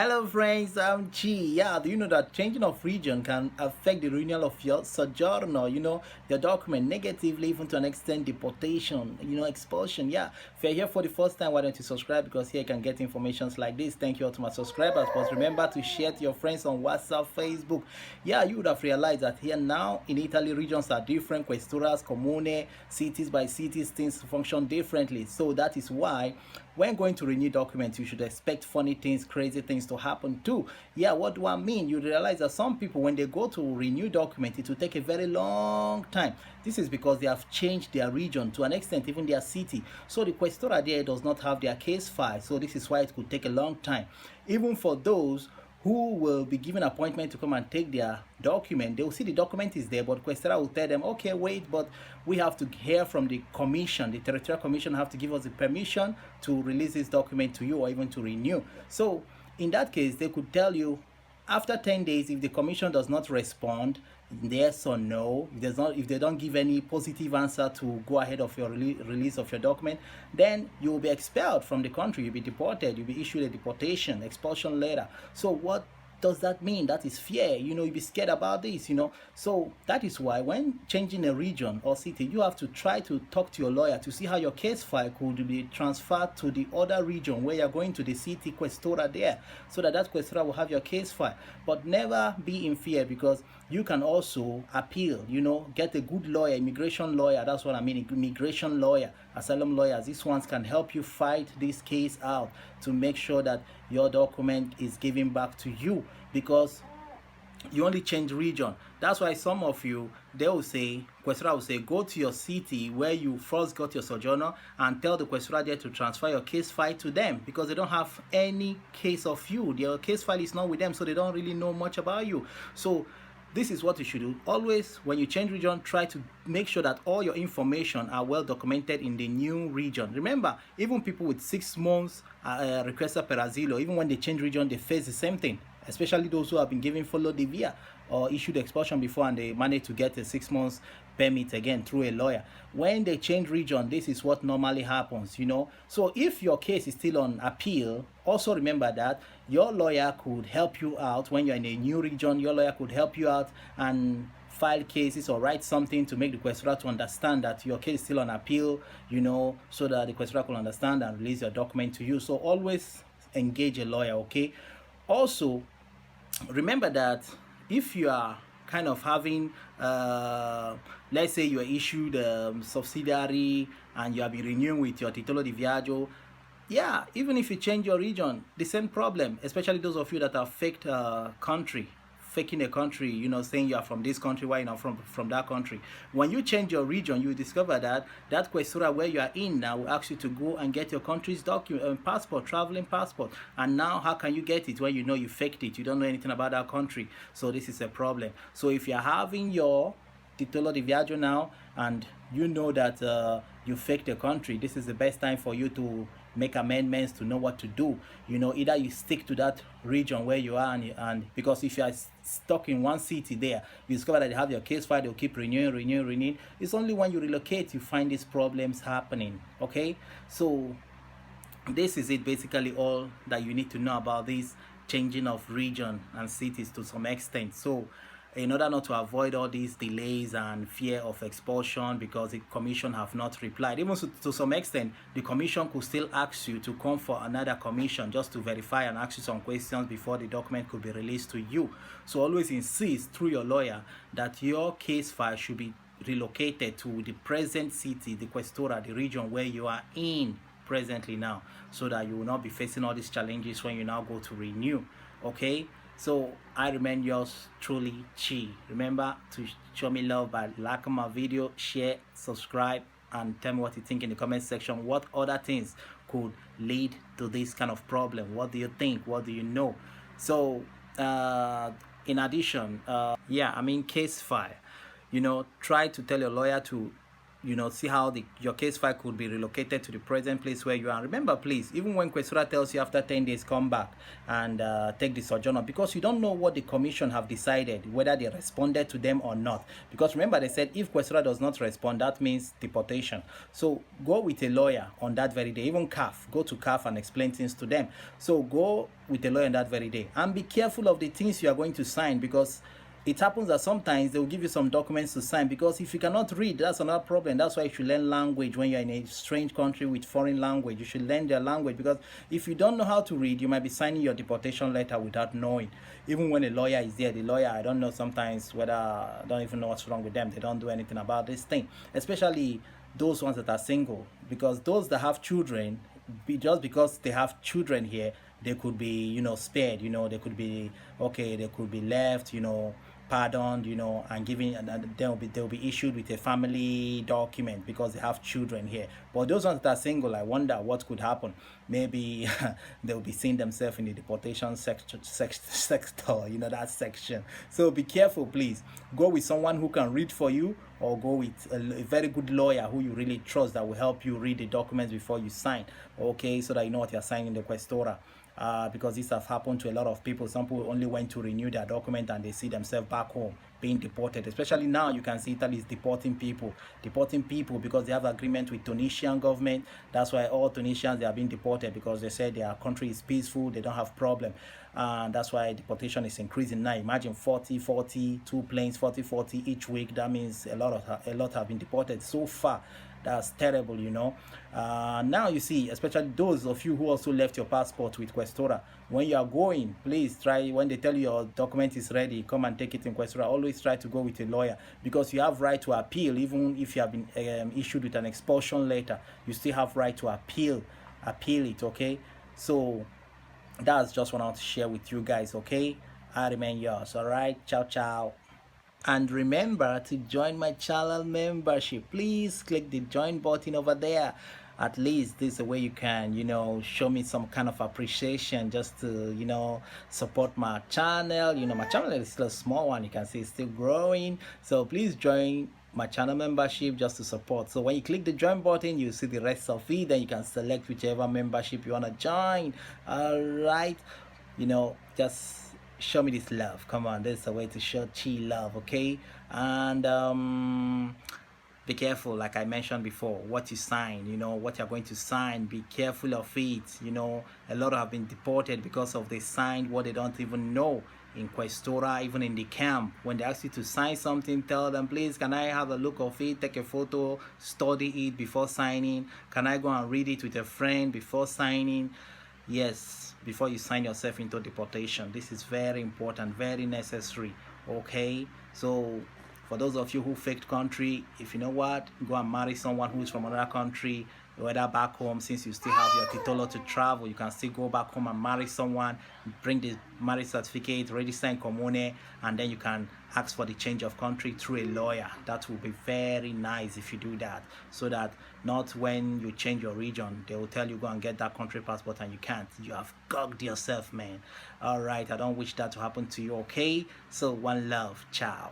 Hello friends, I'm Chi. Yeah, do you know that changing of region can affect the renewal of your sojourn or your document negatively, even to an extent deportation, expulsion. Yeah, if you're here for the first time, why don't you subscribe, because here you can get informations like this. Thank you all to my subscribers, but remember to share to your friends on WhatsApp, Facebook. Yeah, you would have realized that here now in Italy, regions are different. Questuras, comune, cities by cities, things function differently. So that is why when going to renew documents, you should expect funny things, crazy things to happen too. Yeah, what do I mean? You realize that some people, when they go to renew document, it will take a very long time. This is because they have changed their region, to an extent even their city. So the Questura there does not have their case file. So this is why it could take a long time. Even for those who will be given appointment to come and take their document, they will see the document is there, but Questura will tell them, okay, wait, but we have to hear from the commission. The territorial commission have to give us the permission to release this document to you or even to renew. So in that case, they could tell you after 10 days, if the commission does not respond yes or no, if they don't give any positive answer to go ahead of your release of your document, then you will be expelled from the country. You'll be deported. You'll be issued a deportation expulsion letter. So what does that mean? That is fear. You'll be scared about this. So that is why when changing a region or city, you have to try to talk to your lawyer to see how your case file could be transferred to the other region where you're going, to the city Questura there, so that Questura will have your case file. But never be in fear, because you can also appeal. Get a good lawyer, immigration lawyer. That's what I mean, immigration lawyer, asylum lawyers. These ones can help you fight this case out to make sure that your document is given back to you, because you only change region. That's why some of you, they will say, Questura will say, go to your city where you first got your sojourner and tell the Questura there to transfer your case file to them, because they don't have any case of you. Their case file is not with them, so they don't really know much about you. So this is what you should do. Always, when you change region, try to make sure that all your information are well documented in the new region. Remember, even people with 6 months requesta per asilo, even when they change region, they face the same thing, especially those who have been given follow de via or issued expulsion before, and they manage to get a 6 months permit again through a lawyer. When they change region, this is what normally happens. So if your case is still on appeal, also remember that your lawyer could help you out. When you're in a new region, your lawyer could help you out and file cases or write something to make the Questura to understand that your case is still on appeal, so that the Questura can understand and release your document to you. So always engage a lawyer, okay? Also, remember that if you are kind of having, let's say you are issued subsidiary and you have been renewing with your titolo di viaggio, yeah, even if you change your region, the same problem, especially those of you that are faked faking a country, saying you are from this country while you're not from that country. When you change your region, you discover that Questura where you are in now will ask you to go and get your country's document, passport, traveling passport. And now how can you get it when you faked it? You don't know anything about that country. So this is a problem. So if you're having your titolo di viaggio now and you know that you faked a country, this is the best time for you to make amendments, to know what to do. Either you stick to that region where you are, and because if you are stuck in one city there, you discover that you have your case file, they'll keep renewing. It's only when you relocate you find these problems happening. Okay, so this is it, basically all that you need to know about this changing of region and cities to some extent. So in order not to avoid all these delays and fear of expulsion because the commission have not replied, even to some extent, the commission could still ask you to come for another commission just to verify and ask you some questions before the document could be released to you. So always insist through your lawyer that your case file should be relocated to the present city, the Questura, the region where you are in presently now, so that you will not be facing all these challenges when you now go to renew. Okay, so I remain yours truly, Chi. Remember to show me love by liking my video, share, subscribe, and tell me what you think in the comment section. What other things could lead to this kind of problem? What do you think? What do you know? So in addition, case file, try to tell your lawyer to see how your case file could be relocated to the present place where you are. Remember, please, even when Questura tells you after 10 days come back and take the sojourner, because you don't know what the commission have decided, whether they responded to them or not. Because remember, they said if Questura does not respond, that means deportation. So go with a lawyer on that very day. Even CAF, go to CAF and explain things to them. So go with a lawyer on that very day, and be careful of the things you are going to sign, because it happens that sometimes they will give you some documents to sign, because if you cannot read, that's another problem. That's why you should learn language. When you're in a strange country with foreign language, you should learn their language, because if you don't know how to read, you might be signing your deportation letter without knowing. Even when a lawyer is there, the lawyer, I don't know sometimes whether, I don't even know what's wrong with them. They don't do anything about this thing, especially those ones that are single, because those that have children, just because they have children here, they could be, spared, they could be, okay, they could be left, pardoned, and given, and they'll be issued with a family document because they have children here. But those ones that are single, I wonder what could happen. Maybe they'll be seeing themselves in the deportation sector, that section. So be careful, please. Go with someone who can read for you, or go with a very good lawyer who you really trust that will help you read the documents before you sign, okay, so that you know what you're signing the Questura. Because this has happened to a lot of people. Some people only went to renew their document and they see themselves back home being deported. Especially now, you can see Italy is deporting people because they have agreement with Tunisian government. That's why all Tunisians, they are being deported, because they say their country is peaceful, they don't have problem. That's why deportation is increasing now. Imagine 40, 2 planes, 40 each week. That means a lot have been deported so far. That's terrible, now you see, especially those of you who also left your passport with Questura, when you are going, please try, when they tell you your document is ready, come and take it in Questura. Always try to go with a lawyer, because you have right to appeal. Even if you have been issued with an expulsion letter, you still have right to appeal it, okay? So that's just what I want to share with you guys, okay? I remain yours. All right, ciao ciao. And remember to join my channel membership. Please click the join button over there. At least this is a way you can, show me some kind of appreciation, just to, support my channel. My channel is still a small one. You can see it's still growing. So please join my channel membership just to support. So when you click the join button, you see the rest of it. Then you can select whichever membership you want to join. All right. Just show me this love. Come on, this is a way to show Chi love, okay? And be careful, like I mentioned before, what you sign, what you're going to sign. Be careful of it. A lot have been deported because of they signed what they don't even know in Questura, even in the camp. When they ask you to sign something, tell them, please, can I have a look of it, take a photo, study it before signing? Can I go and read it with a friend before signing? Yes, before you sign yourself into deportation. This is very important, very necessary, okay? So for those of you who faked country, if you know what, go and marry someone who's from another country, whether back home. Since you still have your titolo to travel, you can still go back home and marry someone, bring the marriage certificate, register in Comune, and then you can ask for the change of country through a lawyer. That will be very nice if you do that, so that not when you change your region, they will tell you go and get that country passport and you can't. You have gogged yourself, man. All right, I don't wish that to happen to you, okay? So one love, ciao.